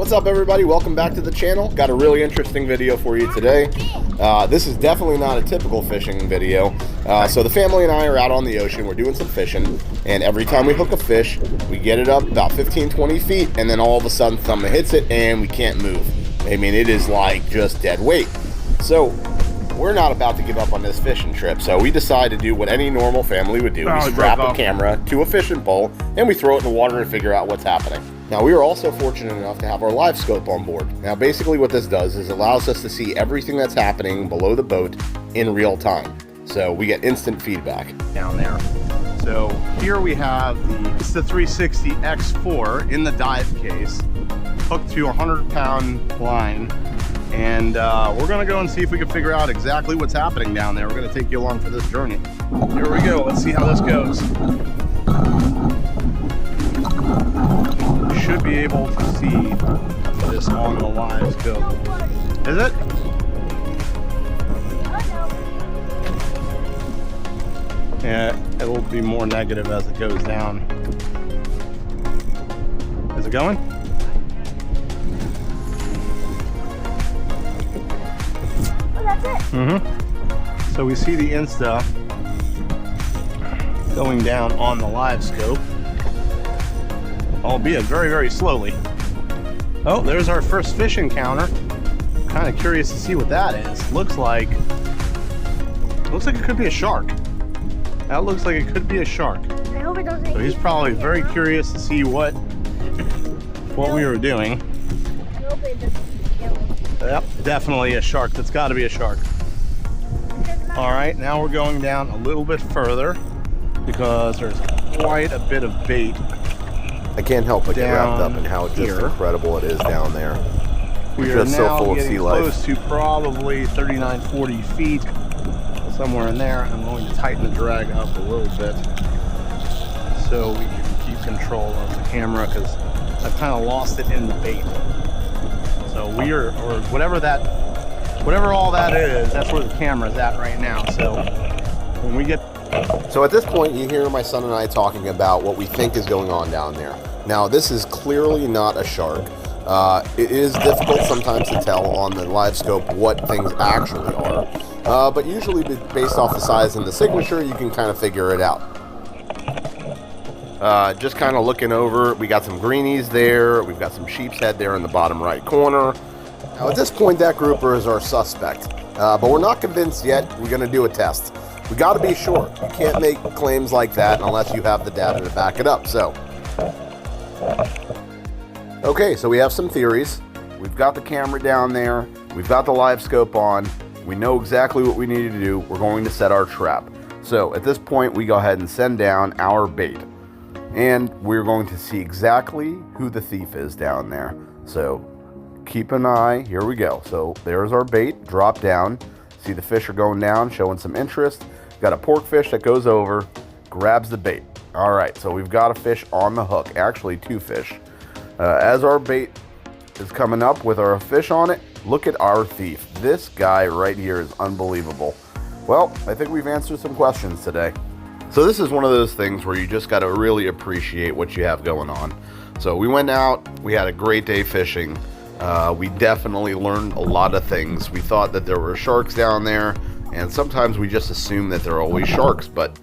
What's up, everybody? Welcome back to the channel. Got a really interesting video for you today. This is definitely not a typical fishing video. So the family and I are out on the ocean. We're doing some fishing, and every time we hook a fish, we get it up about 15-20 feet, and then all of a sudden something hits it and we can't move. I mean, it is like just dead weight. So we're not about to give up on this fishing trip, so we decide to do what any normal family would do. We strap a camera to a fishing pole and we throw it in the water and figure out what's happening. Now, we are also fortunate enough to have our Livescope on board. Now, basically what this does is allows us to see everything that's happening below the boat in real time. So we get instant feedback. Down there. So here we have it's the 360 X4 in the dive case, hooked to a 100-pound line. And we're gonna go and see if we can figure out exactly what's happening down there. We're gonna take you along for this journey. Here we go, let's see how this goes. You should be able to see this on the Livescope. Is it? Yeah, it'll be more negative as it goes down. Is it going? So we see the Insta going down on the Livescope, albeit very, very slowly. Oh, there's our first fish encounter. Kind of curious to see what that is. Looks like it could be a shark. That looks like it could be a shark. I hope it doesn't. So he's probably very curious to see what we were doing. I hope it doesn't kill him. Yep, definitely a shark. That's got to be a shark. All right, now we're going down a little bit further because there's quite a bit of bait. I can't help but get wrapped up in how just incredible it is down there. We are just now so full of getting sea life. close to probably 39, 40 feet, somewhere in there. I'm going to tighten the drag up a little bit so we can keep control of the camera because I've kind of lost it in the bait. So we are, or whatever all that is, that's where the camera's at right now. So when we get... So at this point, you hear my son and I talking about what we think is going on down there. Now, this is clearly not a shark. It is difficult sometimes to tell on the Livescope what things actually are. But usually based off the size and the signature, you can kind of figure it out. Just kind of looking over, we got some greenies there, we've got some sheep's head there in the bottom right corner. Now at this point, that grouper is our suspect, but we're not convinced yet. We're going to do a test. We got to be sure. You can't make claims like that unless you have the data to back it up. So, okay, so we have some theories. We've got the camera down there. We've got the Livescope on. We know exactly what we need to do. We're going to set our trap. So at this point, we go ahead and send down our bait. And we're going to see exactly who the thief is down there. So keep an eye. Here we go. So there's our bait. Drop down. See the fish are going down, showing some interest. Got a pork fish that goes over, grabs the bait. All right, so we've got a fish on the hook. Actually, two fish. As our bait is coming up with our fish on it, look at our thief. This guy right here is unbelievable. Well, I think we've answered some questions today. So this is one of those things where you just got to really appreciate what you have going on. So we went out, we had a great day fishing. We definitely learned a lot of things. We thought that there were sharks down there, and sometimes we just assume that there are always sharks, but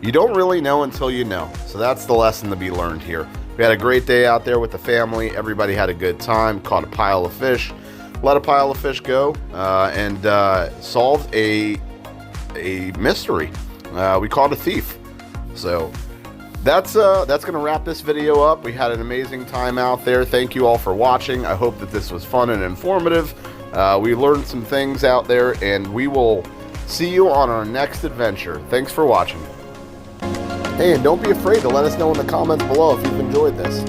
you don't really know until you know. So that's the lesson to be learned here. We had a great day out there with the family. Everybody had a good time, caught a pile of fish, let a pile of fish go, and solved a mystery. We caught a thief. So that's going to wrap this video up. We had an amazing time out there. Thank you all for watching. I hope that this was fun and informative. We learned some things out there, and we will see you on our next adventure. Thanks for watching. Hey, and don't be afraid to let us know in the comments below if you've enjoyed this.